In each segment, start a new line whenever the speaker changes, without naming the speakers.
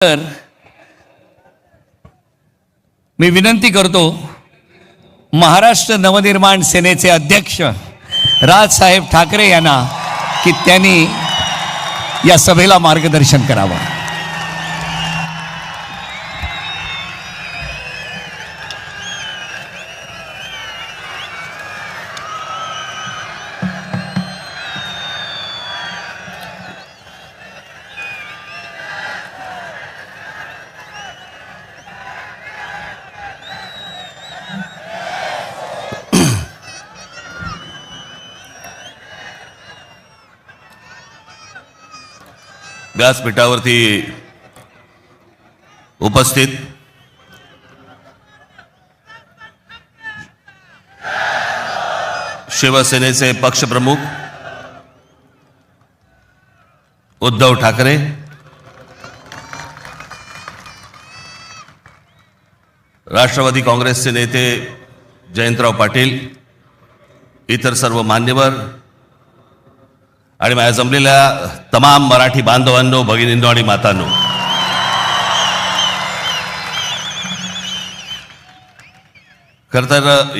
तर मी विनंती करतो महाराष्ट्र नवनिर्माण सेनेचे अध्यक्ष राजसाहेब ठाकरे यांना की त्यांनी या सभेला मार्गदर्शन करावं.
व्यासपीठावरती उपस्थित शिवसेनेचे पक्षप्रमुख उद्धव ठाकरे, राष्ट्रवादी काँग्रेसचे नेते जयंतराव पाटील, इतर सर्व मान्यवर आणि माझ्या जमलेल्या तमाम मराठी बांधवांनो, भगिनींनो आणि मातांनो, खरं तर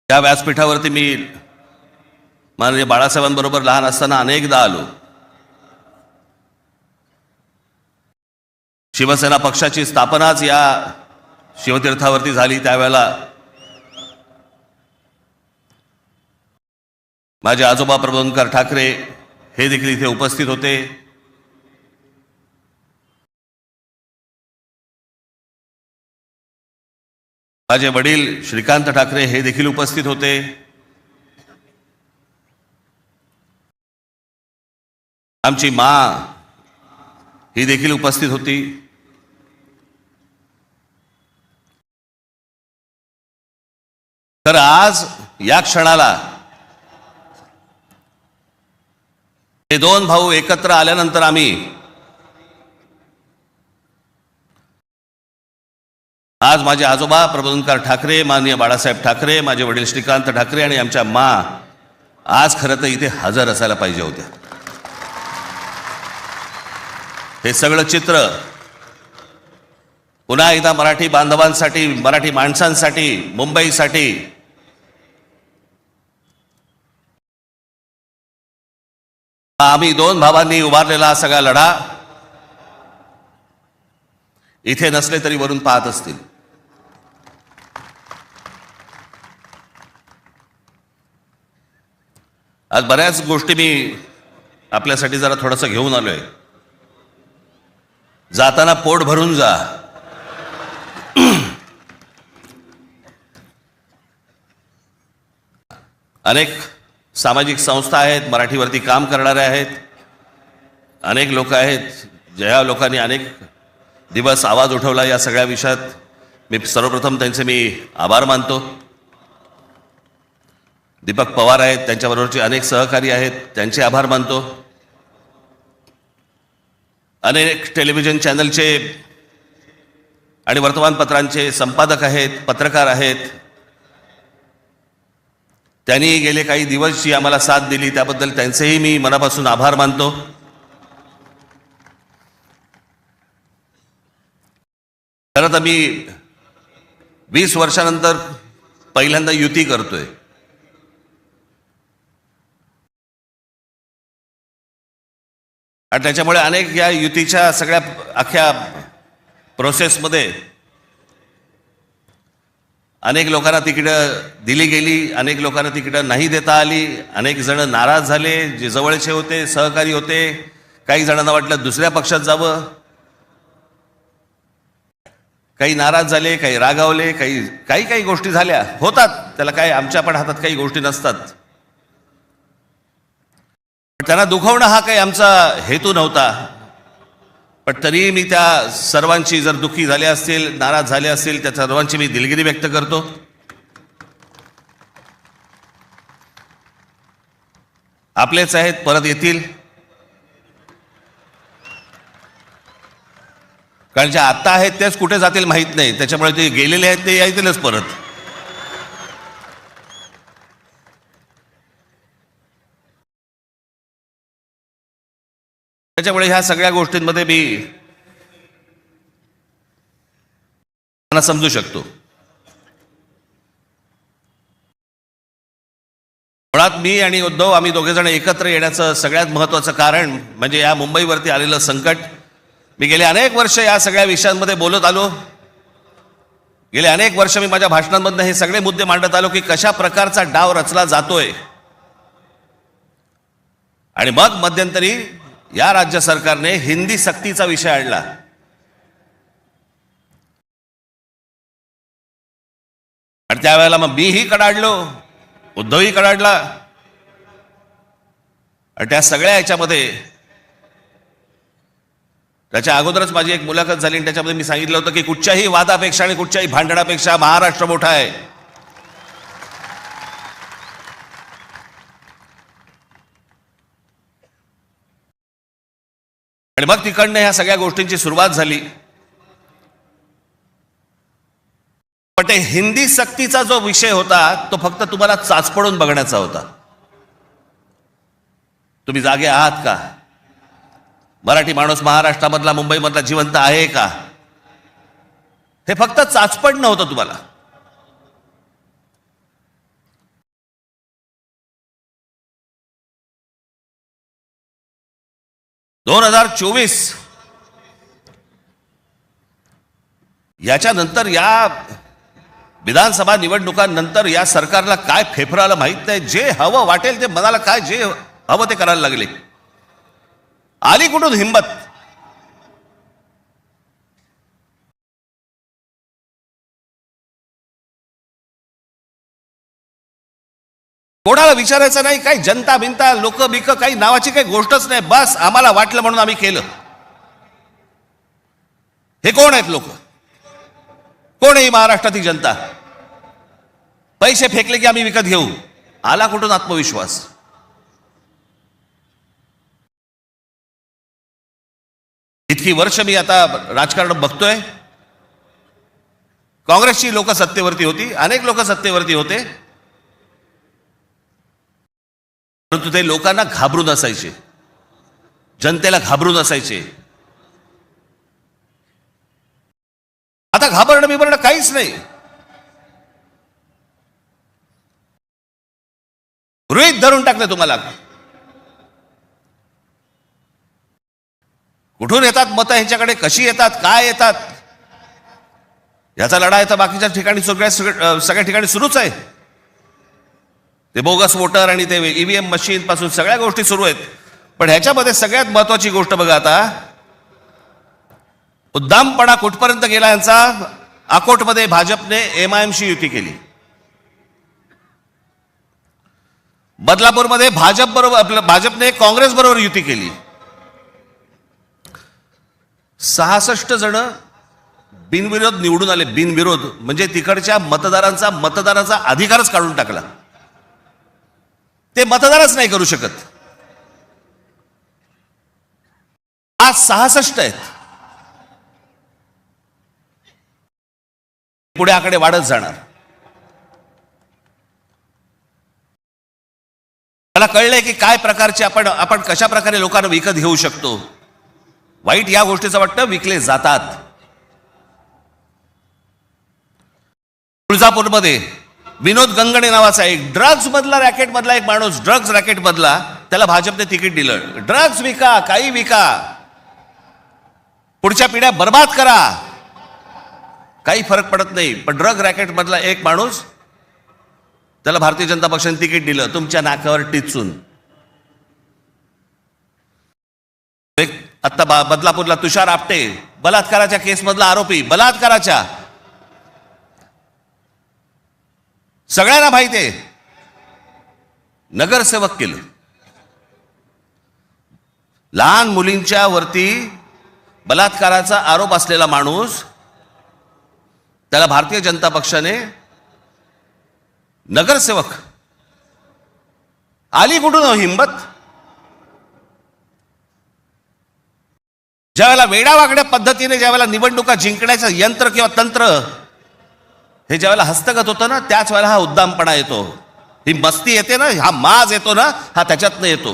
या व्यासपीठावरती मी माननीय बाळासाहेबांबरोबर लहान असताना अनेकदा आलो. शिवसेना पक्षाची स्थापनाच या शिवतीर्थावरती झाली. त्यावेळेला माझे आजोबा प्रबोधनकार ठाकरे हे देखील इथे उपस्थित होते. माझे वडील श्रीकांत ठाकरे हे देखील उपस्थित होते. आमची माँ ही देखील उपस्थित होती. तर आज या क्षणाला हे दोन भाऊ एकत्र आल्यानंतर आम्ही आज माझे आजोबा प्रबोधनकार ठाकरे, माननीय बाळासाहेब ठाकरे, माझे वडील श्रीकांत ठाकरे आणि आमच्या माँ आज खरं तर इथे हजर असायला पाहिजे होत्या. हे सगळं चित्र पुन्हा एकदा मराठी बांधवांसाठी, मराठी माणसांसाठी, मुंबईसाठी आम्ही दोन भावांनी उभारलेला हा सगळा लढा इथे नसले तरी वरून पाहत असतील. आज बऱ्याच गोष्टी मी आपल्यासाठी जरा थोडंसं घेऊन आलोय. जाताना पोट भरून जा. अनेक सामाजिक संस्था आहेत, मराठीवरती काम करणारे आहेत, अनेक लोक आहेत, ज्या लोकांनी अनेक दिवस आवाज उठवला या सगळ्या विषयात. मी सर्वप्रथम त्यांचे मी आभार मानतो. दीपक पवार आहेत, त्यांच्याबरोबरचे अनेक सहकारी आहेत, त्यांचे आभार मानतो. अनेक टेलिव्हिजन चॅनलचे आणि वर्तमानपत्रांचे संपादक आहेत, पत्रकार आहेत, त्यांनी गेले काही दिवस जी आम्हाला साथ दिली त्याबद्दल त्यांचेही मी मनापासून आभार मानतो. खरं तर मी 20 वर्षानंतर पहिल्यांदा युती करतोय. आणि त्याच्यामुळे अनेक या युतीच्या सगळ्या अख्ख्या प्रोसेसमध्ये अनेक लोकांना तिकीटं दिली गेली, अनेक लोकांना तिकीटं नाही देता आली, अनेक जण नाराज झाले, जे जवळचे होते, सहकारी होते. काही जणांना वाटलं दुसऱ्या पक्षात जावं, काही नाराज झाले, काही रागावले, काही गोष्टी झाल्या, होतात. त्याला काय, आमच्या पण हातात काही गोष्टी नसतात. पण त्यांना दुखवणं हा काही आमचा हेतू नव्हता. पण तरी मी त्या सर्वांची, जर दुःखी झाले असतील, नाराज झाले असतील, त्या सर्वांची मी दिलगिरी व्यक्त करतो. आपलेच आहेत, परत येतील. कारण जे आत्ता आहेत तेच कुठे जातील माहीत नाही. त्याच्यामुळे ते गेलेले आहेत ते येतीलच परत. त्याच्यामुळे ह्या सगळ्या गोष्टींमध्ये मी त्यांना समजू शकतो. मुळात मी आणि उद्धव आम्ही दोघेजण एकत्र येण्याचं सगळ्यात महत्त्वाचं कारण म्हणजे या मुंबईवरती आलेलं संकट. मी गेले अनेक वर्ष या सगळ्या विषयांमध्ये बोलत आलो. गेले अनेक वर्ष मी माझ्या भाषणांमधनं हे सगळे मुद्दे मांडत आलो की कशा प्रकारचा डाव रचला जातोय. आणि मग मध्यंतरी या राज्य सरकारने हिंदी सक्तीचा विषय आणला. आणि त्यावेळेला मग मीही कडाडलो, उद्धवही कडाडला. आणि त्या सगळ्या याच्यामध्ये त्याच्या अगोदरच माझी एक मुलाखत झाली आणि त्याच्यामध्ये मी सांगितलं होतं की कुठच्याही वादापेक्षा आणि कुठच्याही भांडणापेक्षा महाराष्ट्र मोठा आहे. आणि मग तिकडनं ह्या सगळ्या गोष्टींची सुरुवात झाली. पण ते हिंदी सक्तीचा जो विषय होता तो फक्त तुम्हाला चाचपडून बघण्याचा होता. तुम्ही जागे आहात का? मराठी माणूस महाराष्ट्रामधला मुंबईमधला जिवंत आहे का? हे फक्त चाचपडणं होतं तुम्हाला. याच्यानंतर या विधानसभा निवडणुकांनंतर या सरकारला काय फेफराला माहित नाही. जे हवं वाटेल ते मनाला काय जे हवं ते करायला लागले. आली कुठून हिंमत? कोणाला विचारायचं नाही, काही जनता बिनता लोक बिक काही नावाची काही गोष्टच नाही. बस आम्हाला वाटलं म्हणून आम्ही केलं. हे कोण आहेत लोक? कोण आहे महाराष्ट्रातील जनता? पैसे फेकले की आम्ही विकत घेऊ. आला कुठून आत्मविश्वास? इतकी वर्ष मी आता राजकारण बघतोय. काँग्रेसची लोक सत्तेवरती होती, अनेक लोक सत्तेवरती होते, परंतु ते लोकांना घाबरून असायचे, जनतेला घाबरून असायचे. आता घाबरणं बिबरणं काहीच नाही. गृहीत धरून टाकले तुम्हाला. कुठून येतात मतं ह्यांच्याकडे, कशी येतात, काय येतात, याचा लढा तर बाकीच्या ठिकाणी सगळ्या ठिकाणी सुरूच आहे. ते बोगस वोटर आणि ते ईव्हीएम मशीन पासून सगळ्या गोष्टी सुरू आहेत. पण ह्याच्यामध्ये सगळ्यात महत्वाची गोष्ट बघा, आता उद्दामपणा कुठपर्यंत गेला यांचा. अकोटमध्ये भाजपने एमआयएमशी युती केली. बदलापूरमध्ये भाजपने काँग्रेस बरोबर युती केली. 66 जण बिनविरोध निवडून आले. बिनविरोध म्हणजे तिकडच्या मतदारांचा अधिकारच काढून टाकला. ते मतदारच नाही करू शकत. आज 66 आहेत. पुढे आकडे वाढत जाणार. मला कळलंय की काय प्रकारचे आपण कशा प्रकारे लोकांना विकत घेऊ शकतो. वाईट या गोष्टीचं वाटतं विकले जातात. तुळजापूरमध्ये विनोद गंगणे नावाचा एक ड्रग्ज मधला रॅकेट मधला एक माणूस, ड्रग्ज रॅकेट मधला, त्याला भाजपने तिकीट दिलं. ड्रग्ज विका, काही विका, पुढच्या पिढ्या बर्बाद करा, काही फरक पडत नाही. पण ड्रग रॅकेट मधला एक माणूस, त्याला भारतीय जनता पक्षाने तिकीट दिलं तुमच्या नाकावर टिचून. आता बदलापूरला तुषार आपटे, बलात्काराच्या केसमधला आरोपी, बलात्काराच्या, सगळ्यांना माहिती आहे, नगरसेवक केलं. लहान मुलींच्या वरती बलात्काराचा आरोप असलेला माणूस, त्याला भारतीय जनता पक्षाने नगरसेवक. आली कुठून हिंमत? ज्यावेळेला वेडावाकड्या पद्धतीने ज्यावेळेला निवडणुका जिंकण्याचं यंत्र किंवा तंत्र हे ज्यावेळेला हस्तगत होतं ना, त्याच वेळेला हा उद्दामपणा येतो, ही मस्ती येते ना, हा माज येतो ना, हा त्याच्यातनं येतो.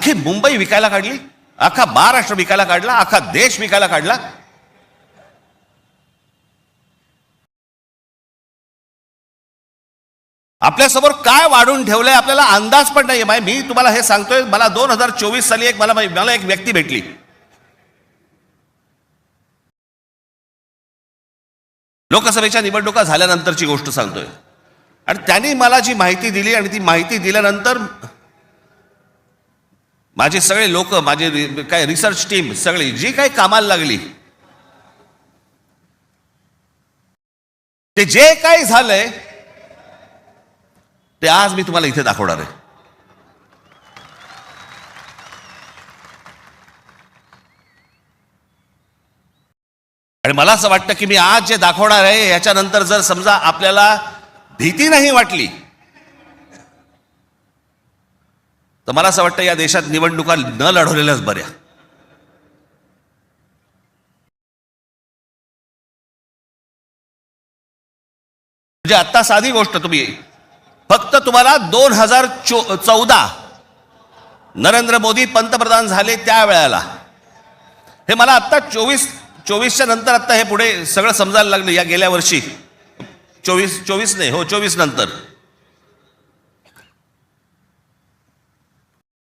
अख्खी मुंबई विकायला काढली, अख्खा महाराष्ट्र विकायला काढला, अख्खा देश विकायला काढला. आपल्यासमोर काय वाढून ठेवलंय आपल्याला अंदाज पण नाहीये. मी तुम्हाला हे सांगतोय, मला 2024 साली मला एक व्यक्ती भेटली. लोकसभेच्या निवडणुका झाल्यानंतरची गोष्ट सांगतोय. आणि त्यांनी मला जी माहिती दिली आणि ती माहिती दिल्यानंतर माझे सगळे लोक, माझे काय रिसर्च टीम सगळी जी काही कामाला लागली, ते जे काही झालंय ते आज मी तुम्हाला इथे दाखवणार आहे. आणि मला असं वाटतं की मी आज जे दाखवणार आहे याच्यानंतर जर समजा आपल्याला भीती नाही वाटली तर मला असं वाटतं या देशात निवडणुका न लढवलेल्याच बऱ्या. म्हणजे आता साधी गोष्ट, फक्त तुम्हाला 2014 नरेंद्र मोदी पंतप्रधान झाले त्या वेळेला, हे मला आता 24च्या नंतर आता हे पुढे सगळं समजायला लागलं. या गेल्या वर्षी 24 नंतर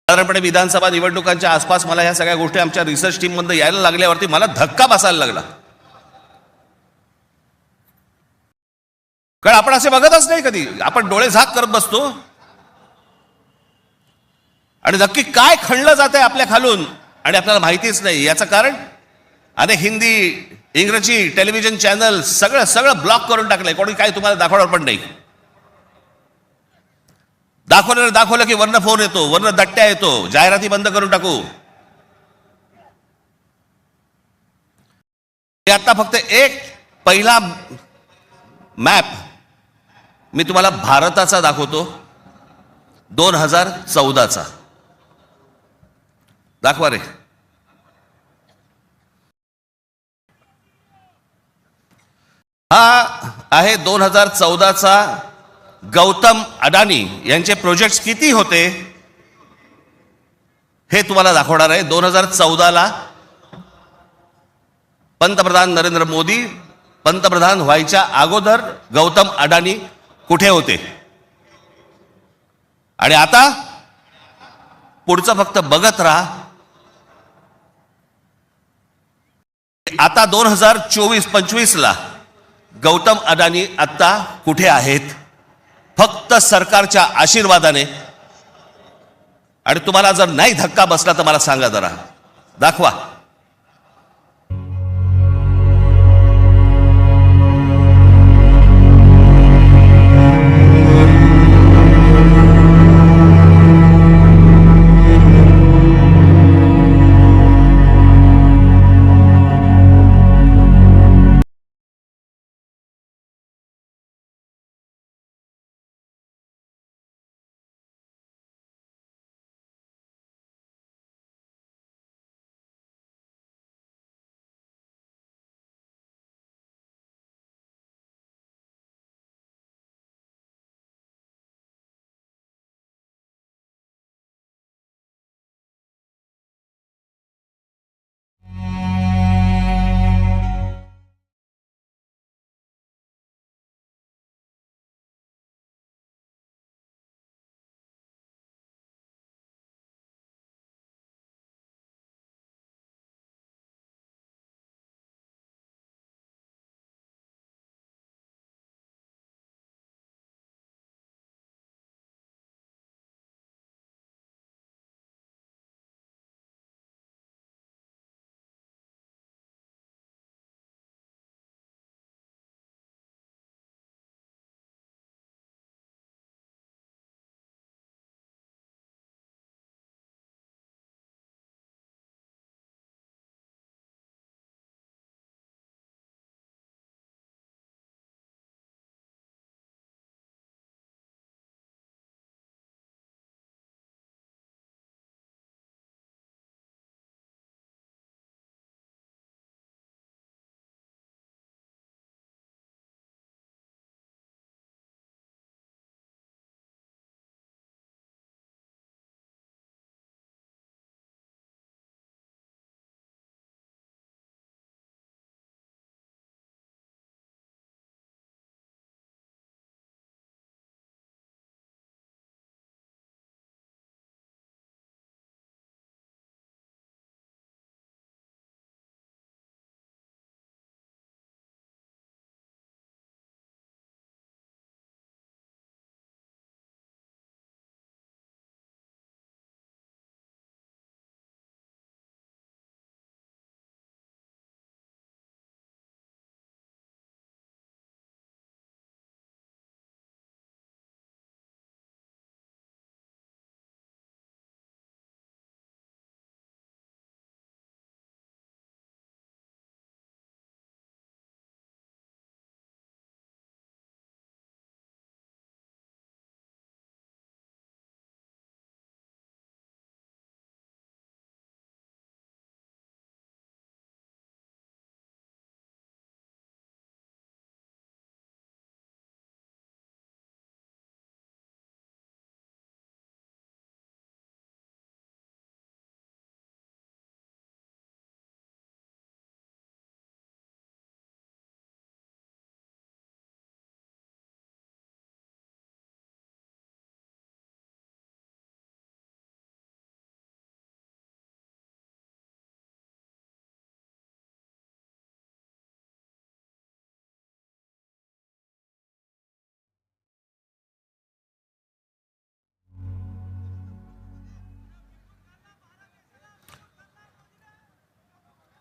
साधारणपणे विधानसभा निवडणुकांच्या आसपास मला ह्या सगळ्या गोष्टी आमच्या रिसर्च टीम मध्ये यायला लागल्यावरती मला धक्का बसायला लागला. कारण आपण असे बघतच नाही कधी, आपण डोळे झाक करत बसतो आणि नक्की काय खणलं जात आहे आपल्या खालून आणि आपल्याला माहितीच नाही. याचं कारण अनेक हिंदी इंग्रजी टेलिव्हिजन चॅनल सगळं ब्लॉक करून टाकलंय. कोणी काय तुम्हाला दाखवणार पण नाही. दाखवलं की वरनं फोन येतो, वरनं दट्ट्या येतो, जाहिराती बंद करून टाकू. आता फक्त एक पहिला मॅप मी तुम्हाला भारताचा दाखवतो, 2014चा. दाखवा रे. हा आहे 2014चा गौतम अडानी यांचे प्रोजेक्ट्स किती होते हे तुम्हाला दाखवणार आहे. 2014ला पंतप्रधान नरेंद्र मोदी पंतप्रधान व्हायच्या अगोदर गौतम अडानी कुठे होते आणि आता पुढचं फक्त बघत राहा. आता 2024-25ला गौतम अडानी आता कुठे आहेत, फक्त सरकारच्या आशीर्वादाने. आणि तुम्हाला जर नाही धक्का बसला तर मला सांगा, जरा दाखवा.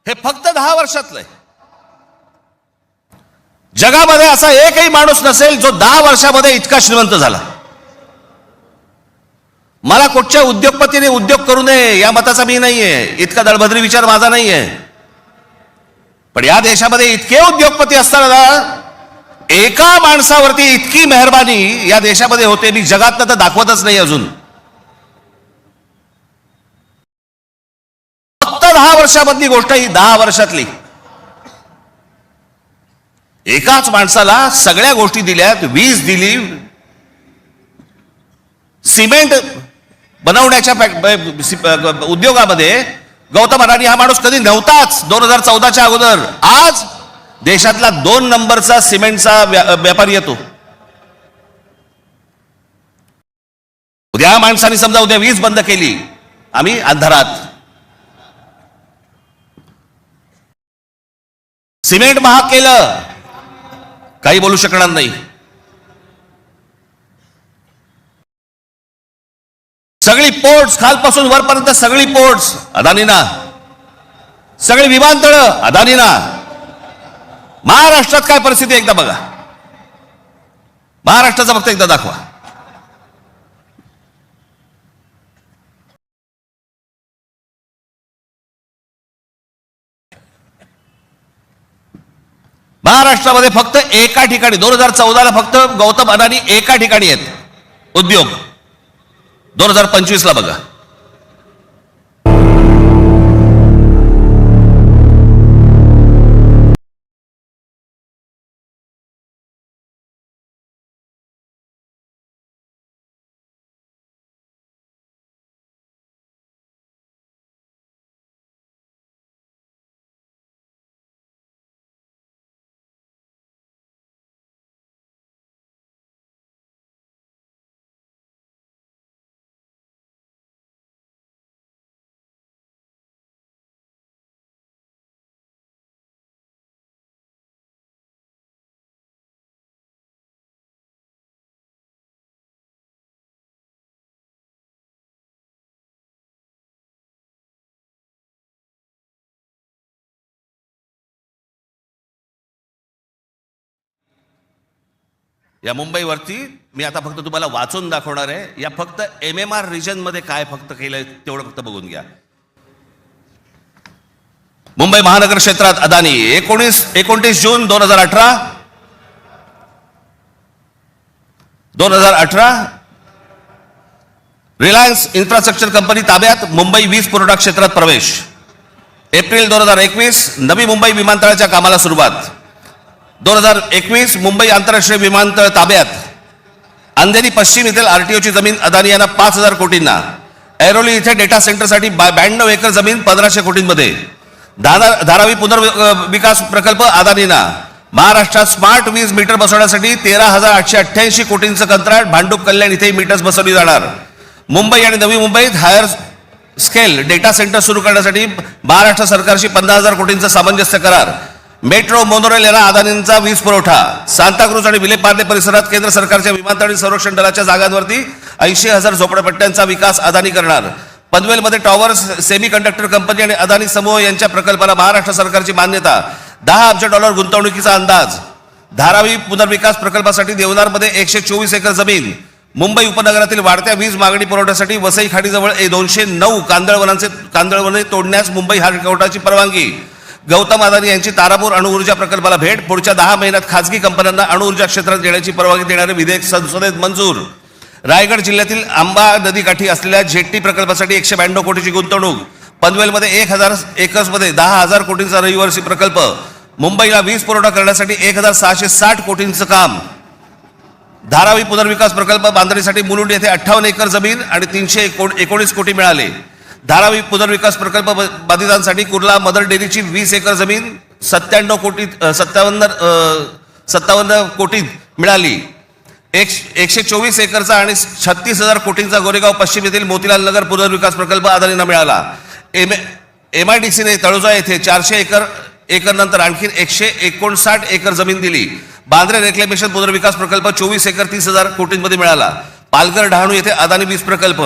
हे फक्त 10 वर्षातलं आहे. जगामध्ये असा एकही माणूस नसेल जो 10 वर्षामध्ये इतका श्रीमंत झाला. मला कुठच्या उद्योगपतीने उद्योग करू नये या मताचा मी नाहीये, इतका दळभद्री विचार माझा नाहीये. पण या देशामध्ये इतके उद्योगपती असताना एका माणसावरती इतकी मेहरबानी या देशामध्ये होते, मी जगात तर दाखवतच नाही अजून. फक्त 10 वर्षामधली गोष्ट ही 10 वर्षातली. एकाच माणसाला सगळ्या गोष्टी दिल्यात, वीज दिली, सिमेंट बनवण्याच्या उद्योगामध्ये गौतम अडाणी हा माणूस कधी नव्हताच 2014च्या अगोदर. आज देशातला 2 नंबरचा सिमेंटचा व्यापारी येतो. उद्या माणसाने समजा उद्या वीज बंद केली, आम्ही अंधारात. सिमेंट महाग केलं, काही बोलू शकणार नाही. सगळी पोर्ट्स खालपासून वरपर्यंत सगळी पोर्ट्स अदानीना, सगळी विमानतळं अदानीना. महाराष्ट्रात काय परिस्थिती एकदा बघा, महाराष्ट्राचा फक्त एकदा दाखवा. महाराष्ट्रामध्ये फक्त एका ठिकाणी 2014ला फक्त गौतम अडाणी एका ठिकाणी आहेत उद्योग. 2025ला बघा. या मुंबईवरती मी आता फक्त तुम्हाला वाचून दाखवणार आहे. या फक्त MMR रिजन मध्ये काय फक्त केलंय तेवढं फक्त बघून घ्या. मुंबई महानगर क्षेत्रात अदानी 29 जून 2018 रिलायन्स इन्फ्रास्ट्रक्चर कंपनी ताब्यात मुंबई वीज पुरवठा क्षेत्रात प्रवेश. एप्रिल 2021 नवी मुंबई विमानतळाच्या कामाला सुरुवात. 2021 मुंबई आंतरराष्ट्रीय विमानतळ ताब्यात. अंधेरी पश्चिम येथील RTOची जमीन अदानी यांना 5,000 कोटींना. ऐरोली इथे डेटा सेंटरसाठी 92 एकर जमीन 1,500 कोटींमध्ये. धारावी पुनर्विकास प्रकल्प अदानींना. महाराष्ट्रात स्मार्ट वीज मीटर बसवण्यासाठी 13,888 कोटींचं कंत्राट. भांडूप कल्याण इथे मीटर्स बसवली जाणार. मुंबई आणि नवी मुंबईत हायर स्केल डेटा सेंटर सुरू करण्यासाठी महाराष्ट्र सरकारशी 50,000 कोटींचा सामंजस्य करार. मेट्रो मोनोरेल यांना अदानींचा वीज पुरवठा. सांताक्रूज आणि विलेपार्ले परिसरात केंद्र सरकारच्या विमानतळ आणि संरक्षण दलाच्या जागांवरती 80,000 झोपडपट्ट्यांचा विकास अदानी करणार. पनवेलमध्ये टॉवर्स सेमी कंडक्टर कंपनी आणि अदानी समूह यांच्या प्रकल्पाला महाराष्ट्र सरकारची मान्यता. $10 अब्ज गुंतवणुकीचा अंदाज. धारावी पुनर्विकास प्रकल्पासाठी देवनारमध्ये 124 एकर जमीन. मुंबई उपनगरातील वाढत्या वीज मागणी पुरवठ्यासाठी वसई खाडीजवळ 209 कांदळवने तोडण्यास मुंबई हायकोर्टाची परवानगी. गौतम अदानी यांची तारापूर अणुऊर्जा प्रकल्पाला भेट. पुढच्या 10 महिन्यात खासगी कंपन्यांना अणुऊर्जा क्षेत्रात येण्याची परवानगी देणारे विधेयक संसदेत मंजूर. रायगड जिल्ह्यातील आंबा नदीकाठी असलेल्या जेट्टी प्रकल्पासाठी 192 कोटीची गुंतवणूक. पनवेलमध्ये 1,000 एकर्समध्ये 10,000 कोटींचा रहिवासी प्रकल्प. मुंबईला वीज पुरवठा करण्यासाठी 1,660 कोटींचं काम. धारावी पुनर्विकास प्रकल्प बांधणीसाठी मुलुंड येथे 58 एकर जमीन आणि 319 कोटी मिळाले. धारावी पुनर्विकास प्रकल्प बाधितांसाठी कुर्ला मदर डेअरीची 20 एकर जमीन 57 कोटीत मिळाली. 124 एकरचा आणि 36,000 कोटींचा गोरेगाव पश्चिम येथील मोतीलाल नगर पुनर्विकास प्रकल्प अदानींना मिळाला. MIDCने तळोजा येथे 400 एकर नंतर आणखी 159 एकर जमीन दिली. बांद्रे रेक्लेमेशन पुनर्विकास प्रकल्प 24 एकर 30,000 कोटींमध्ये मिळाला. पालघर डहाणू येथे अदानी वीज प्रकल्प.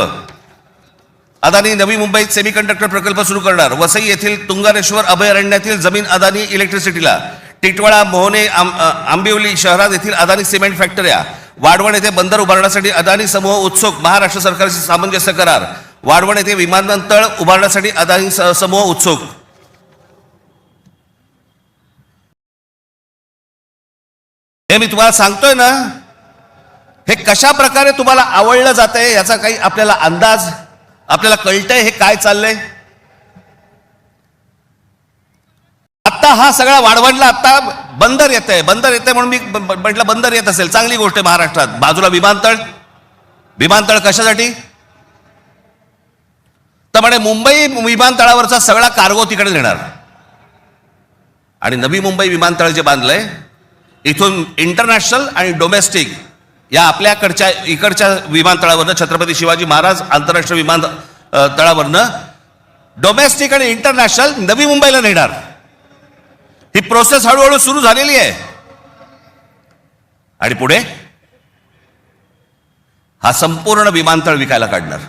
अदानी नवी मुंबईत सेमीकंडक्टर प्रकल्प सुरू करणार. वसई येथील तुंगारेश्वर अभयारण्यातील जमीन अदानी इलेक्ट्रिसिटीला. टिटवाळा, मोहने, आंबिवली शहरात येथील अदानी सिमेंट फॅक्टऱ्या. वाढवण येथे बंदर उभारण्यासाठी अदानी समूह उत्सुक. महाराष्ट्र सरकारशी सामंजस्य करार. वाढवण येथे विमानतळ उभारण्यासाठी अदानी समूह उत्सुक. हे मी तुम्हाला सांगतोय ना, हे कशा प्रकारे तुम्हाला आवडलं जातंय याचा काही आपल्याला अंदाज, आपल्याला कळतंय हे काय चाललंय. आता हा सगळा वाढवणला आता बंदर येतंय म्हणून मी म्हटलं बंदर येत असेल चांगली गोष्ट आहे. महाराष्ट्रात बाजूला विमानतळ कशासाठी तर म्हणे मुंबई विमानतळावरचा सगळा कार्गो तिकडे नेणार. आणि नवी मुंबई विमानतळ जे बांधलंय इथून इंटरनॅशनल आणि डोमेस्टिक या आपल्याकडच्या इकडच्या विमानतळावरनं, छत्रपती शिवाजी महाराज आंतरराष्ट्रीय विमानतळावरनं डोमेस्टिक आणि इंटरनॅशनल नवी मुंबईला नेणार. ही प्रोसेस हळूहळू सुरू झालेली आहे. आणि पुढे हा संपूर्ण विमानतळ विकायला काढणार.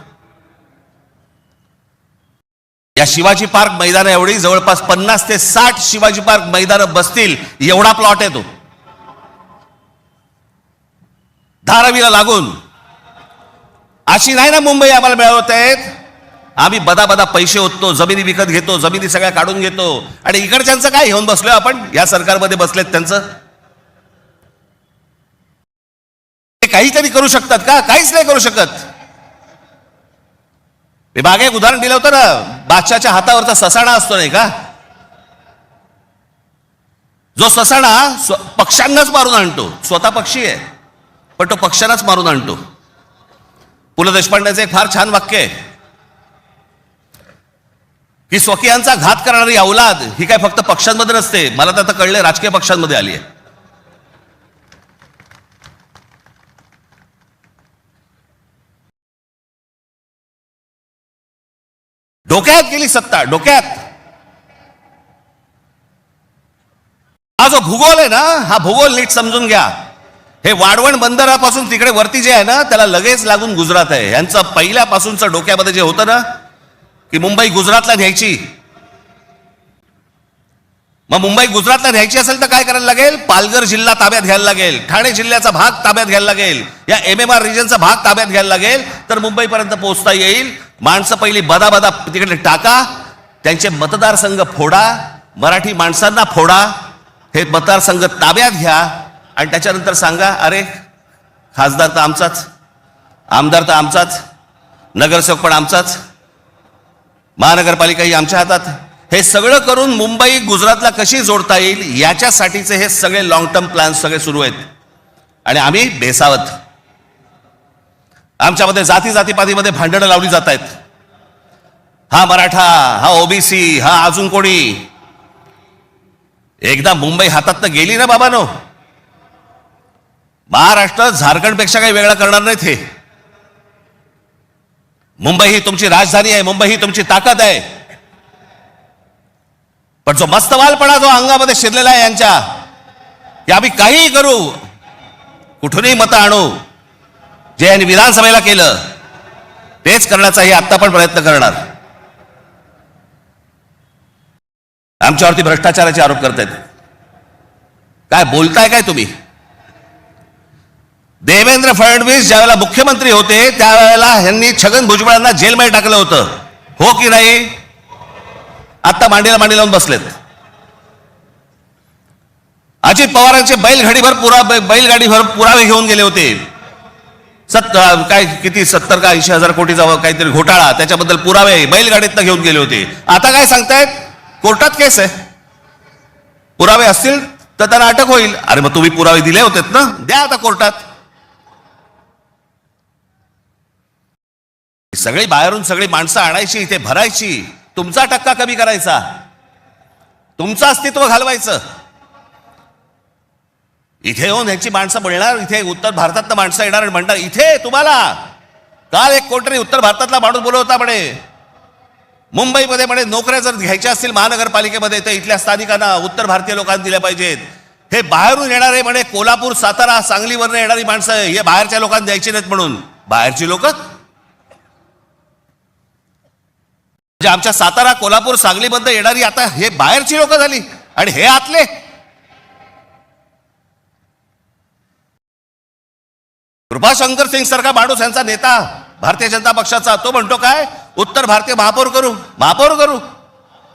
या शिवाजी पार्क मैदान एवढी जवळपास 50 ते 60 शिवाजी पार्क मैदानं बसतील एवढा प्लॉट आहे तो. धारावीला लागून. अशी नाही ना मुंबई आम्हाला मिळवत आहेत. आम्ही बदा पैसे ओततो, जमिनी विकत घेतो, जमिनी सगळ्या काढून घेतो. आणि इकडच्यांचं काय घेऊन बसलोय आपण, या सरकारमध्ये बसलेत त्यांचं. ते काहीतरी करू शकतात का? काहीच नाही करू शकत. मी मागे एक उदाहरण दिलं होतं ना, बादशाच्या हातावरचा ससाणा असतो नाही का, जो ससाणा पक्ष्यांनाच मारून आणतो. स्वतः पक्षी आहे पण तो पक्ष्यांनाच मारून आणतो. पु ल देशपांडेचं एक फार छान वाक्य आहे की स्वकीयांचा घात करणारी औलाद ही काय फक्त पक्षांमध्ये नसते, मला तर आता कळले राजकीय पक्षांमध्ये आली आहे. डोक्यात गेली सत्ता, डोक्यात. हा जो भूगोल आहे ना, हा भूगोल नीट समजून घ्या. हे वाढवण बंदरापासून तिकडे वरती जे आहे ना, त्याला लगेच लागून गुजरात आहे. यांचं पहिल्यापासूनच डोक्यामध्ये जे होतं ना की मुंबई गुजरातला न्यायची. मग मुंबई गुजरातला न्यायची असेल तर काय करायला लागेल? पालघर जिल्हा ताब्यात घ्यायला लागेल, ठाणे जिल्ह्याचा भाग ताब्यात घ्यायला लागेल, या MMR रिजनचा भाग ताब्यात घ्यायला लागेल, तर मुंबईपर्यंत पोहोचता येईल. माणसं पहिली बदा तिकडे टाका, त्यांचे मतदारसंघ फोडा, मराठी माणसांना फोडा, हे मतदारसंघ ताब्यात घ्या आणि त्याच्यानंतर सांगा अरे खासदार तर आमचाच, आमदार तर आमचाच, नगरसेवक पण आमचाच, महानगरपालिका ही आमच्या हातात. हे सगळं करून मुंबई गुजरातला कशी जोडता येईल याच्यासाठीचे हे सगळे लॉंग टर्म प्लॅन सगळे सुरू आहेत. आणि आम्ही बेसावत. आमच्यामध्ये जातीपातीमध्ये भांडणं लावली जात आहेत. हा मराठा, हा ओबीसी, हा अजून कोणी. एकदा मुंबई हातात तर गेली ना बाबानो, महाराष्ट्र झारखंडपेक्षा काही वेगळा करणार नाहीत. हे मुंबई ही तुमची राजधानी आहे, मुंबई ही तुमची ताकद आहे. पण जो मस्तवालपणा जो अंगामध्ये शिरलेला आहे यांच्या, की आम्ही काहीही करू, कुठूनही मतं आणू, जे यांनी विधानसभेला केलं तेच करण्याचाही आत्ता पण प्रयत्न करणार. आमच्यावरती भ्रष्टाचाराचे आरोप करतायत. काय बोलताय काय तुम्ही? देवेंद्र फडणवीस ज्यावेळेला मुख्यमंत्री होते त्यावेळेला यांनी छगन भुजबळांना जेलमध्ये टाकलं होतं, हो की नाही? आता मांडीला मांडी लावून बसलेत. अजित पवारांचे बैलगाडीभर पुरावे घेऊन गेले होते. काय किती 70 का 80 हजार कोटीचा काहीतरी घोटाळा, त्याच्याबद्दल पुरावे बैलगाडीतनं घेऊन गेले होते. आता काय सांगतायत? कोर्टात केस आहे, पुरावे असतील तर त्यांना अटक होईल. अरे मग तुम्ही पुरावे दिले होतेत ना, द्या आता कोर्टात. सगळी बाहेरून सगळी माणसं आणायची, इथे भरायची, तुमचा टक्का कमी करायचा, तुमचं अस्तित्व घालवायचं. इथे येऊन ह्यांची माणसं मिळणार, इथे उत्तर भारतातलं माणसं येणार आणि म्हणणार इथे तुम्हाला. काल एक कोणतरी उत्तर भारतातला माणूस बोलत होता म्हणे, मुंबईमध्ये म्हणे नोकऱ्या जर घ्यायच्या असतील महानगरपालिकेमध्ये तर इथल्या स्थानिकांना, उत्तर भारतीय लोकांना दिल्या पाहिजेत. हे बाहेरून येणारे म्हणे कोल्हापूर, सातारा, सांगलीवरनं येणारी माणसं हे बाहेरच्या लोकांना द्यायची नाहीत म्हणून. बाहेरची लोक म्हणजे आमच्या सातारा, कोल्हापूर, सांगलीमध्ये येणारी आता हे बाहेरची लोक झाली आणि हे आतले. कृपाशंकर सिंग सारखा माणूस यांचा नेता भारतीय जनता पक्षाचा, तो म्हणतो काय उत्तर भारतीय महापौर करू, महापौर करू.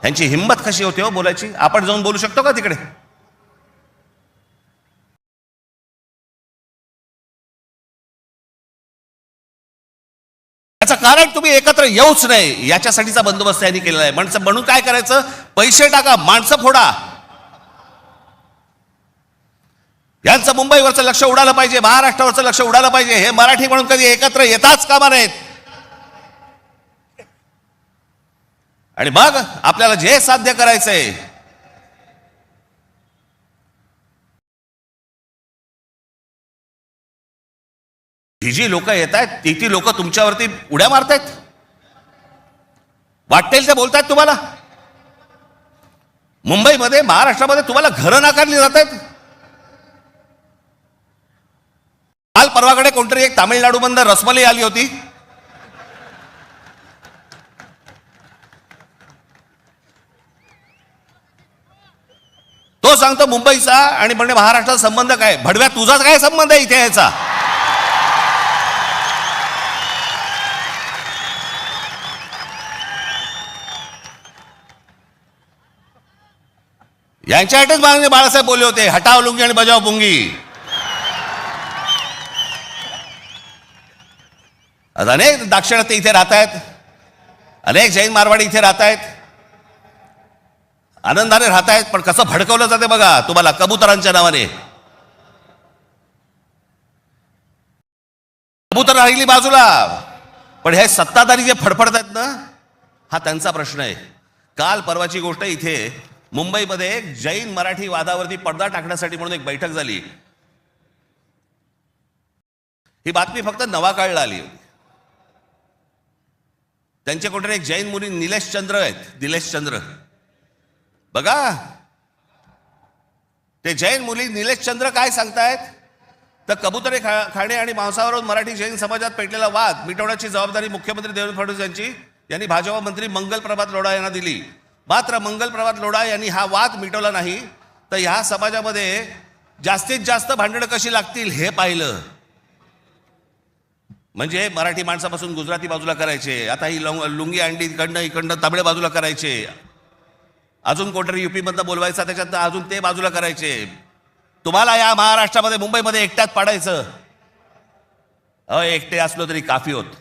यांची हिंमत कशी होते हो बोलायची. आपण जाऊन बोलू शकतो का तिकडे. याचं कारण तुम्ही एकत्र येऊच नाही याच्यासाठीचा बंदोबस्त यांनी केलेला आहे. म्हणून काय करायचं, पैसे टाका, माणसं फोडा. यांचं मुंबईवरचं लक्ष उडालं पाहिजे, महाराष्ट्रावरचं लक्ष उडालं पाहिजे. हे मराठी म्हणून कधी एकत्र येताच कामा नाहीत. आणि मग आपल्याला जे साध्य करायचंय, ही जी लोक येत आहेत ती लोक तुमच्यावरती उड्या मारतायत, वाटेल ते बोलतायत तुम्हाला. मुंबईमध्ये, महाराष्ट्रामध्ये तुम्हाला घरं नाकारली जात आहेत. काल परवाकडे कोणतरी एक तामिळनाडू मधून रसमलाई आली होती. तो सांगतो मुंबईचा आणि म्हणजे महाराष्ट्राचा संबंध काय. भडव्या तुझाच काय संबंध आहे इथे याचा. यांच्यासाठीच माननीय बाळासाहेब बोलले होते, हटाव लुंगी आणि बजाव पुंगी. अनेक दाक्षिणात्य इथे राहत आहेत, अनेक जैन मारवाडी इथे राहत आहेत, आनंदाने राहत आहेत. पण कसं भडकवलं जाते बघा तुम्हाला कबुतरांच्या नावाने. कबूतर राहिली बाजूला, पण हे सत्ताधारी जे फडफडत आहेत ना, हा त्यांचा प्रश्न आहे. काल परवाची गोष्ट, इथे मुंबईमध्ये एक जैन मराठी वादावरती पडदा टाकण्यासाठी म्हणून एक बैठक झाली. ही बातमी फक्त नवाकाळला आली होती. त्यांचे कोणतरी एक जैन मुली निलेश चंद्र आहेत, निलेश चंद्र बघा. ते जैन मुली निलेश चंद्र काय सांगतायत, तर कबुतरे खाणे आणि मांसावरून मराठी जैन समाजात पेटलेला वाद मिटवण्याची जबाबदारी मुख्यमंत्री देवेंद्र फडणवीस यांनी भाजपा मंत्री मंगल प्रभात लोढा यांना दिली. मात्र मंगल प्रभात लोढा यांनी हा वाद मिटवला नाही, तर ह्या समाजामध्ये जास्तीत जास्त भांडणं कशी लागतील हे पाहिलं. म्हणजे मराठी माणसापासून गुजराती बाजूला करायचे, आता ही लुंगी अंडी इकडनं तांबडे बाजूला करायचे, अजून कोणतरी युपी मधनं बोलवायचा त्याच्यात अजून ते बाजूला करायचे. तुम्हाला या महाराष्ट्रामध्ये, मुंबईमध्ये एकट्यात पाडायचं. एकटे असलो तरी काफी होत.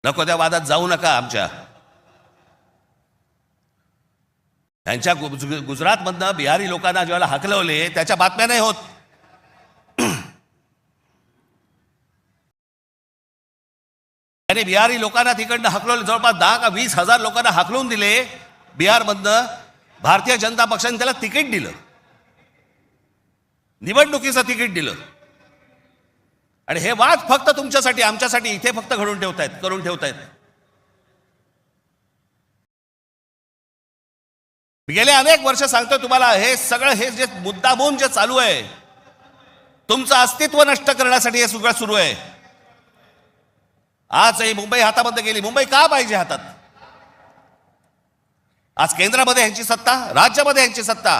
नको त्या वादात जाऊ नका. आमच्या त्यांच्या गुजरातमधनं बिहारी लोकांना ज्यावेळेला हकलवले त्याच्या बातम्या नाही होत. त्याने बिहारी लोकांना तिकडनं हकलवले, जवळपास 10 का 20 हजार लोकांना हकलवून दिले बिहारमधनं. भारतीय जनता पक्षाने त्याला तिकीट दिलं, निवडणुकीचं तिकीट दिलं. आणि हे वाद फक्त तुमच्यासाठी, आमच्यासाठी इथे फक्त करून ठेवतायत. गेले अनेक वर्ष सांगतोय तुम्हाला, हे सगळं हे जे मुद्दामून जे चालू आहे, तुमचं अस्तित्व नष्ट करण्यासाठी हे सगळं सुरू आहे. आज ही मुंबई हातामध्ये गेली. मुंबई का पाहिजे हातात? आज केंद्रामध्ये यांची सत्ता, राज्यामध्ये यांची सत्ता,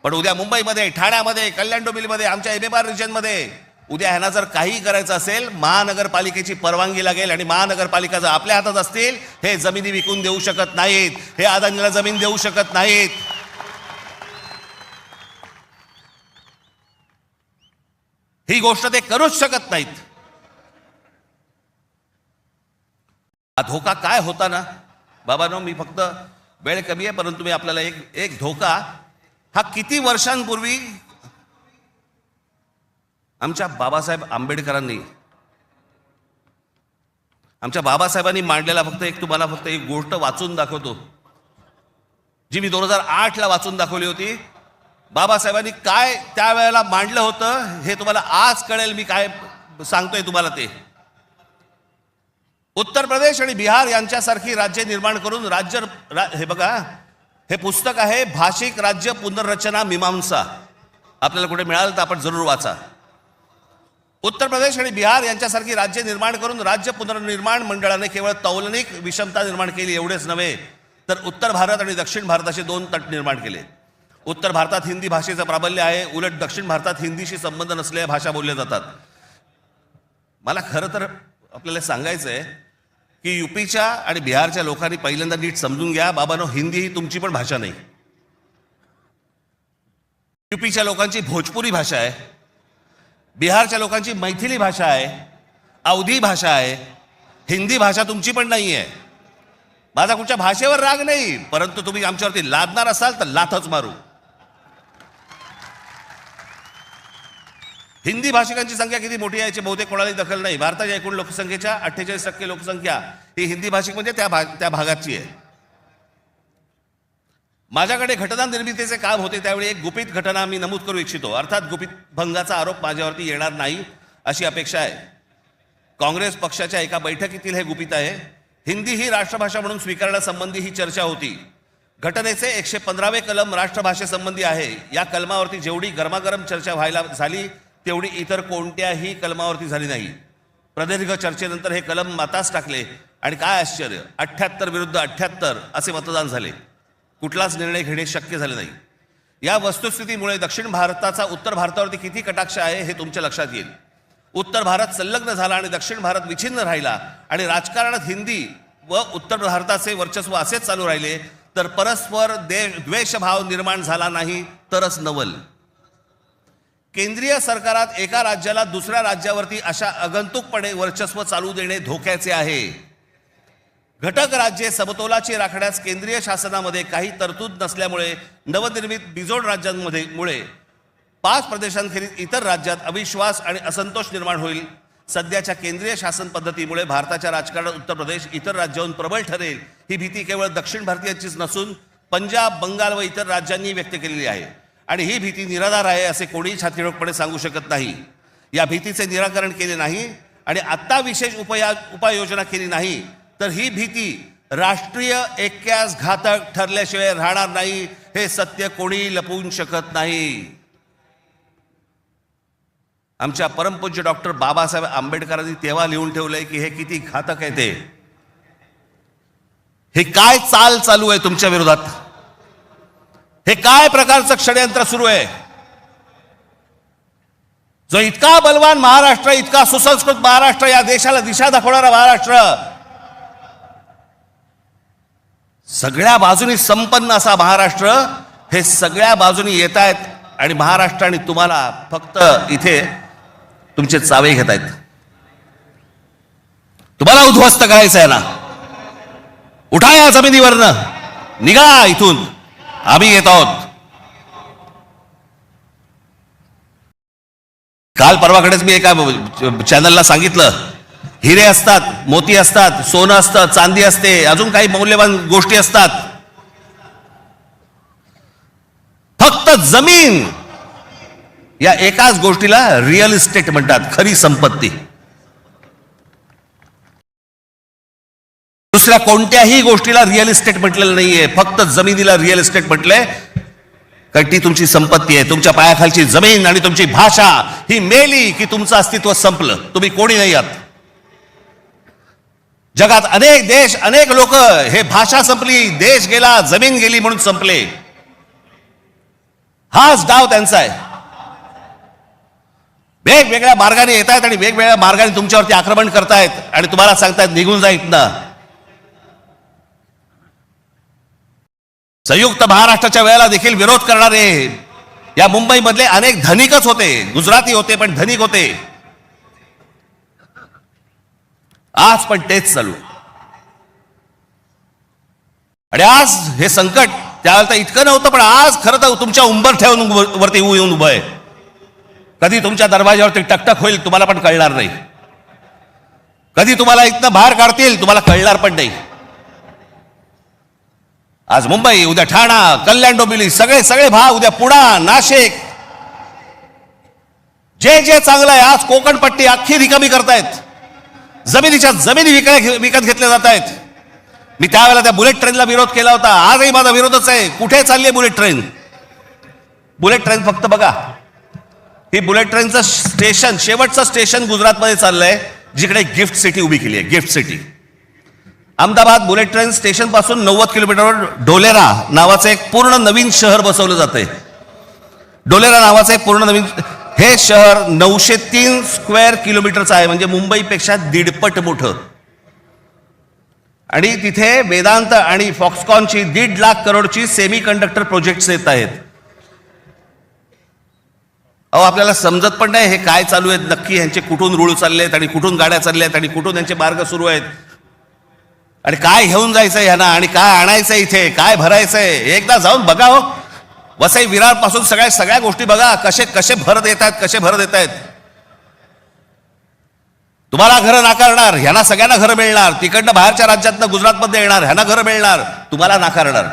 पण उद्या मुंबईमध्ये, ठाण्यामध्ये, कल्याण डोंबिवलीमध्ये, आमच्या MMR रिजनमध्ये उद्या ह्यांना जर काही करायचं असेल, महानगरपालिकेची परवानगी लागेल. आणि महानगरपालिका जर आपल्या हातात असतील, हे जमिनी विकून देऊ शकत नाहीत, हे अदानीला जमीन देऊ शकत नाहीत. ही गोष्ट ते करूच शकत नाहीत. हा धोका काय होता ना बाबांनो, मी फक्त वेळ कमी आहे, परंतु मी आपल्याला एक धोका, हा किती वर्षांपूर्वी आमच्या बाबासाहेब आंबेडकरांनी, आमच्या बाबासाहेबांनी मांडलेला तुम्हाला फक्त एक गोष्ट वाचून दाखवतो, जी मी 2008ला वाचून दाखवली होती. बाबासाहेबांनी काय त्यावेळेला मांडलं होतं हे तुम्हाला आज कळेल. मी काय सांगतोय तुम्हाला ते. उत्तर प्रदेश आणि बिहार यांच्यासारखी राज्य निर्माण करून हे बघा, हे पुस्तक आहे भाषिक राज्य पुनर्रचना मीमांसा. आपल्याला कुठे मिळालं तर आपण जरूर वाचा. उत्तर प्रदेश आणि बिहार यांच्यासारखी राज्य निर्माण करून राज्य पुनर्निर्माण मंडळाने केवळ तौलनिक विषमता निर्माण केली एवढेच नव्हे, तर उत्तर भारत आणि दक्षिण भारताचे दोन तट निर्माण केले. उत्तर भारतात हिंदी भाषेचं प्राबल्य आहे, उलट दक्षिण भारतात हिंदीशी संबंध नसलेल्या भाषा बोलल्या जातात. मला खरं तर आपल्याला सांगायचं आहे की युपीच्या आणि बिहारच्या लोकांनी पहिल्यांदा नीट समजून घ्या, बाबांनो, हिंदी ही तुमची पण भाषा नाही. युपीच्या लोकांची भोजपुरी भाषा आहे, बिहारच्या लोकांची मैथिली भाषा आहे, अवधी भाषा आहे. हिंदी भाषा तुमची पण नाही आहे. माझा कुठच्या भाषेवर राग नाही, परंतु तुम्ही आमच्यावरती लादणार असाल तर लाथच मारू. हिंदी भाषिकांची संख्या किती मोठी आहे याची बहुतेक कोणालाही दखल नाही. भारताच्या एकूण लोकसंख्येच्या 48% लोकसंख्या ही हिंदी भाषिक म्हणजे त्या भागाची आहे. माझ्याकडे घटना निर्मितीचे काम होते त्यावेळी एक गुपित घटना मी नमूद करू इच्छितो. अर्थात गुपित भंगाचा आरोप माझ्यावरती येणार नाही अशी अपेक्षा आहे. काँग्रेस पक्षाच्या एका बैठकीतील हे गुपित आहे. हिंदी ही राष्ट्रभाषा म्हणून स्वीकारण्यासंबंधी ही चर्चा होती. घटनेचे 115वे कलम राष्ट्रभाषेसंबंधी आहे. या कलमावरती जेवढी गरमागरम चर्चा व्हायला झाली तेवढी इतर कोणत्याही कलमावरती झाली नाही. प्रदीर्घ चर्चेनंतर हे कलम मातास टाकले आणि काय आश्चर्य, 78 विरुद्ध 78 असे मतदान झाले. कुठलाच निर्णय घेणे शक्य झाले नाही. या वस्तुस्थितीमुळे दक्षिण भारताचा उत्तर भारतावरती किती कटाक्ष आहे हे तुमच्या लक्षात येईल. उत्तर भारत संलग्न झाला आणि दक्षिण भारत विच्छिन्न राहिला आणि राजकारणात हिंदी व उत्तर भारताचे वर्चस्व असेच चालू राहिले तर परस्पर द्वेषभाव निर्माण झाला नाही तरच नवल. केंद्रीय सरकारात एका राज्याला दुसऱ्या राज्यावरती अशा आगंतुकपणे वर्चस्व चालू देणे धोक्याचे आहे. घटक राज्ये समतोलाची राखण्यास केंद्रीय शासनामध्ये काही तरतूद नसल्यामुळे नवनिर्मित बिजोड राज्यांमुळे 5 प्रदेशांखेरीज इतर राज्यात अविश्वास आणि असंतोष निर्माण होईल. सध्याच्या केंद्रीय शासन पद्धतीमुळे भारताच्या राजकारणात उत्तर प्रदेश इतर राज्याहून प्रबळ ठरेल ही भीती केवळ दक्षिण भारतीयांचीच नसून पंजाब, बंगाल व इतर राज्यांनी व्यक्त केलेली आहे आणि ही भीती निराधार आहे असे कोणीही छातीरोखपणे सांगू शकत नाही. या भीतीचे निराकरण केले नाही आणि आत्ता विशेष उपाययोजना केली नाही तर ही भीती राष्ट्रीय ऐक्यास घातक ठरल्याशिवाय राहणार नाही. हे सत्य कोणी लपवू शकत नाही. आमच्या परमपूज्य डॉक्टर बाबासाहेब आंबेडकरांनी तेव्हा लिहून ठेवलंय की हे किती घातक आहे ते. हे काय चाल चालू आहे तुमच्या विरोधात, हे काय प्रकारचं षडयंत्र सुरू आहे. जो इतका बलवान महाराष्ट्र, इतका सुसंस्कृत महाराष्ट्र, या देशाला दिशा दाखवणारा महाराष्ट्र, सगळ्या बाजूनी संपन्न असा महाराष्ट्र, हे सगळ्या बाजूनी येत आहेत आणि महाराष्ट्राने तुम्हाला फक्त इथे तुमचे चावे घेत आहेत. तुम्हाला उद्ध्वस्त करायचं आहे ना. उठा या जमिनीवरनं, निघा इथून, आम्ही येत आहोत. काल परवाकडेच मी एका चॅनलला सांगितलं, हिरे असतात, मोती असतात, सोनं असतं, चांदी असते, अजून काही मौल्यवान गोष्टी असतात. फक्त जमीन या एकाच गोष्टीला रिअल इस्टेट म्हणतात, खरी संपत्ती. दुसऱ्या कोणत्याही गोष्टीला रिअल इस्टेट म्हटलेलं नाहीये, फक्त जमिनीला रिअल इस्टेट म्हटलंय. कारण ती तुमची संपत्ती आहे. तुमच्या पायाखालची जमीन आणि तुमची भाषा ही मेली की तुमचं अस्तित्व संपलं, तुम्ही कोणी नाही आहात. जगात अनेक देश, अनेक लोक हे भाषा संपली, देश गेला, जमीन गेली म्हणून संपले. हाच डाव त्यांचा आहे. वेगवेगळ्या मार्गाने येत आहेत आणि वेगवेगळ्या मार्गाने तुमच्यावरती आक्रमण करतायत आणि तुम्हाला सांगतायत निघून जा इथनं. संयुक्त महाराष्ट्राच्या वेळेला देखील विरोध करणारे या मुंबईमधले अनेक धनिकच होते, गुजराती होते पण धनिक होते. आज पण तेच चालू. आणि आज हे संकट त्यावेळेला तर इतकं नव्हतं, पण आज खरं तर तुमच्या उंबरठ्यावरून वरती येऊन उभं आहे. कधी तुमच्या दरवाजावरती टकटक होईल तुम्हाला पण कळणार नाही. कधी तुम्हाला इथनं बाहेर काढतील तुम्हाला कळणार पण नाही. आज मुंबई, उद्या ठाणा, कल्याण डोंबिवली, सगळे सगळे भाग, उद्या पुणा, नाशिक, जे जे चांगलं आहे, आज कोकणपट्टी अख्खी रिकामी करतायत. जमिनीच्या जमिनी विकत घेतल्या जात आहेत. मी त्यावेळेला त्या बुलेट ट्रेनला विरोध केला होता. आजही माझा विरोधच आहे. कुठे चालली आहे बुलेट ट्रेन? बुलेट ट्रेन फक्त बघा, ही बुलेट ट्रेनचं स्टेशन, शेवटचं स्टेशन गुजरातमध्ये चाललंय, जिकडे गिफ्ट सिटी उभी केली आहे. Gift city Ahmedabad bullet train station पासून 90 किलोमीटरवर ढोलेरा नावाचं एक पूर्ण नवीन शहर बसवलं जातंय. ढोलेरा नावाचं एक पूर्ण नवीन हे शहर 903 स्क्वेअर किलोमीटरचं आहे, म्हणजे मुंबईपेक्षा 1.5 मोठं. आणि तिथे वेदांत आणि फॉक्सकॉनची 1.5 लाख करोडची सेमी कंडक्टर प्रोजेक्ट्स येत आहेत. अहो, आपल्याला समजत पण नाही हे काय चालू आहेत नक्की, ह्यांचे कुठून रूळ चालले आहेत आणि कुठून गाड्या चालल्या आहेत आणि कुठून यांचे मार्ग सुरू आहेत आणि काय घेऊन जायचंय ह्यांना आणि काय आणायचंय, इथे काय भरायचंय. एकदा जाऊन बघा हो, वसई विरार पासून सगळ्या गोष्टी बघा, कसे कसे भरत येत आहेत, कसे भरत येत आहेत. तुम्हाला घरं नाकारणार, ह्यांना सगळ्यांना घरं मिळणार. तिकडनं बाहेरच्या राज्यातनं गुजरातमध्ये येणार, ह्यांना घरं मिळणार, तुम्हाला नाकारणार.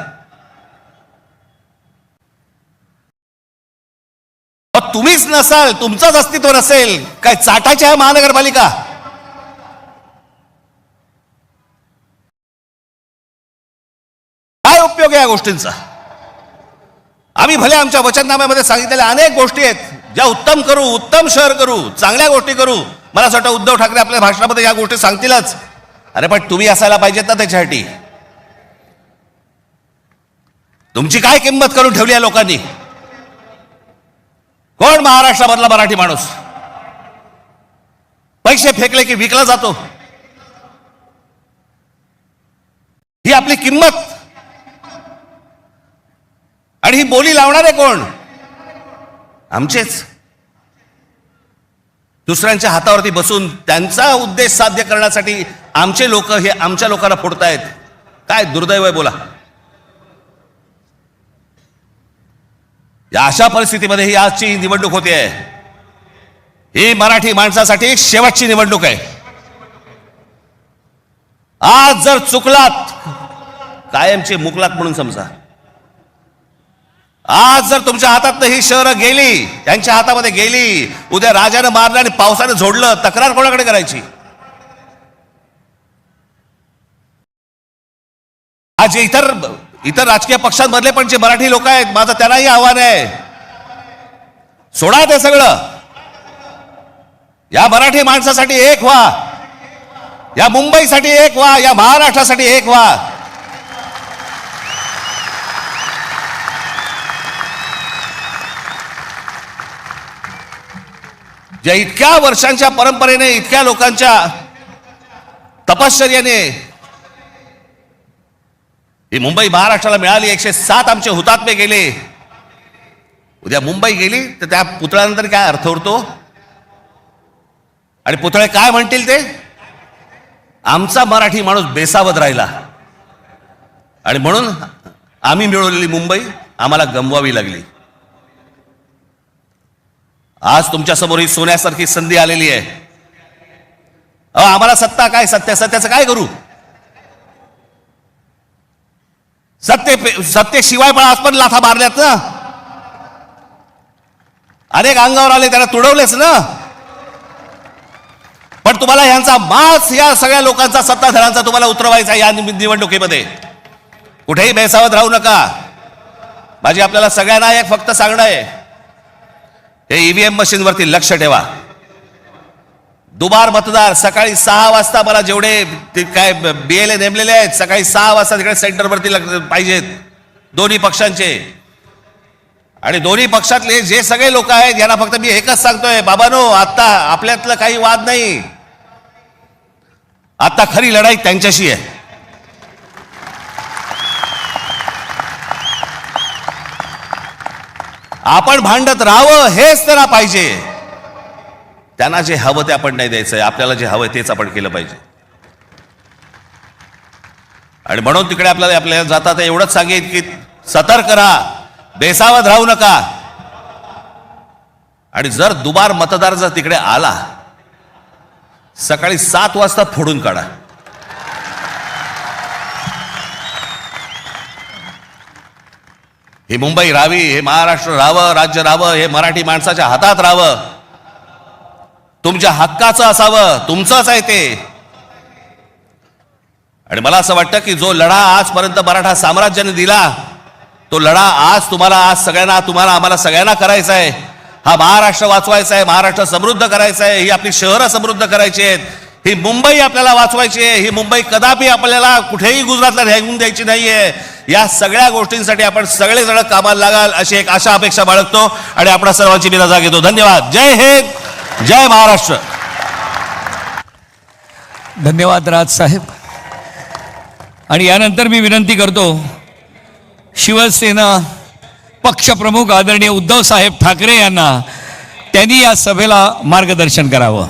तुम्हीच नसाल, तुमचंच अस्तित्व नसेल, काय चाटायची आहे महानगरपालिका? काय उपयोग आहे या गोष्टींचा? आम्ही भले आमच्या वचननाम्यामध्ये सांगितलेल्या अनेक गोष्टी आहेत ज्या उत्तम करू, उत्तम शहर करू, चांगल्या गोष्टी करू. मला असं वाटतं उद्धव ठाकरे आपल्या भाषणामध्ये या गोष्टी सांगतीलच. अरे पण तुम्ही असायला पाहिजेत ना त्याच्यासाठी. तुमची काय किंमत करून ठेवली आहे लोकांनी? कोण महाराष्ट्रामधला मराठी माणूस पैसे फेकले की विकला जातो? ही आपली किंमत. आणि ही बोली लावणारे कोण? आमचेच. दुसऱ्यांच्या हातावरती बसून त्यांचा उद्देश साध्य करण्यासाठी आमचे लोक हे आमच्या लोकांना फोडतायत. काय दुर्दैव आहे बोला. या अशा परिस्थितीमध्ये ही आजची निवडणूक होते आहे. ही मराठी माणसासाठी शेवटची निवडणूक आहे. आज जर चुकलात, कायमचे मुकलात म्हणून समजा. आज जर तुमच्या हातात ही शहरं गेली, त्यांच्या हातामध्ये गेली, उद्या राजानं मारलं आणि पावसानं झोडलं, तक्रार कोणाकडे करायची? आज इतर राजकीय पक्षांमधले पण जे मराठी लोक आहेत, माझं त्यांनाही आव्हान आहे, सोडा ते सगळं. या मराठी माणसासाठी एक व्हा, या मुंबईसाठी एक व्हा, या महाराष्ट्रासाठी एक व्हा. ज्या इतक्या वर्षांच्या परंपरेने, इतक्या लोकांच्या तपश्चर्याने ही मुंबई महाराष्ट्राला मिळाली. 107 आमचे हुतात्मे गेले. उद्या मुंबई गेली तर त्या पुतळ्यानंतर काय अर्थ उरतो? आणि पुतळे काय म्हणतील ते? आमचा मराठी माणूस बेसावध राहिला आणि म्हणून आम्ही मिळवलेली मुंबई आम्हाला गमवावी लागली. आज तुमच्या समोर ही सोन्यासारखी संधी आलेली आहे. आम्हाला सत्ता काय, सत्याचं काय करू? सत्तेशिवाय पण आज पण लाथा मारल्यात ना. अनेक अंगावर आले, त्यांना तुडवलेच ना. पण तुम्हाला ह्यांचा मास, या सगळ्या लोकांचा, सत्ताधाऱ्यांचा तुम्हाला उतरवायचा या निवडणुकीमध्ये. कुठेही बेसावध राहू नका. माझी आपल्याला सगळ्यांना एक फक्त सांगणं आहे, हे ईव्हीएम मशीनवरती लक्ष ठेवा. दुबार मतदार सकाळी 6 वाजता, मला जेवढे काय BLA नेमलेले आहेत, सकाळी 6 वाजता तिकडे सेंटरवरती पाहिजेत दोन्ही पक्षांचे. आणि दोन्ही पक्षातले जे सगळे लोक आहेत यांना फक्त मी एकच सांगतोय, बाबांनो, आता आपल्यातलं काही वाद नाही. आता खरी लढाई त्यांच्याशी आहे. आपण भांडत राहावं हेच त्यांना पाहिजे. त्यांना जे हवं ते आपण नाही द्यायचंय. आपल्याला जे हवं तेच आपण केलं पाहिजे. आणि म्हणून तिकडे आपल्याला जाता एवढंच सांगेन की सतर्क राहा, बेसावध राहू नका. आणि जर दुबार मतदार जर तिकडे आला, सकाळी 7 वाजता फोडून काढा. ही मुंबई राहावी, हे महाराष्ट्र राहावं, राज्य राहावं, हे मराठी माणसाच्या हातात राहावं, तुमच्या हक्काचं असावं, तुमचंच आहे ते. आणि मला असं वाटतं की जो लढा आजपर्यंत मराठा साम्राज्याने दिला, तो लढा आज तुम्हाला, आज सगळ्यांना, तुम्हाला, आम्हाला सगळ्यांना करायचा आहे. हा महाराष्ट्र वाचवायचा आहे, महाराष्ट्र समृद्ध करायचा आहे, ही आपली शहरं समृद्ध करायची आहेत, ही मुंबई आपल्याला वाचवायची आहे, ही मुंबई कदापि आपल्याला कुठेही गुजरातला राहून द्यायची नाहीये. या सगळ्या गोष्टींसाठी आपण सगळेजण कामाला लागाल अशी एक आशा अपेक्षा बाळगतो आणि आपणा सर्वांची मी रजा घेतो. धन्यवाद. जय हिंद, जय महाराष्ट्र.
धन्यवाद राजसाहेब. आणि यानंतर मी विनंती करतो शिवसेना पक्षप्रमुख आदरणीय उद्धव साहेब ठाकरे यांना, त्यांनी या सभेला मार्गदर्शन करावं.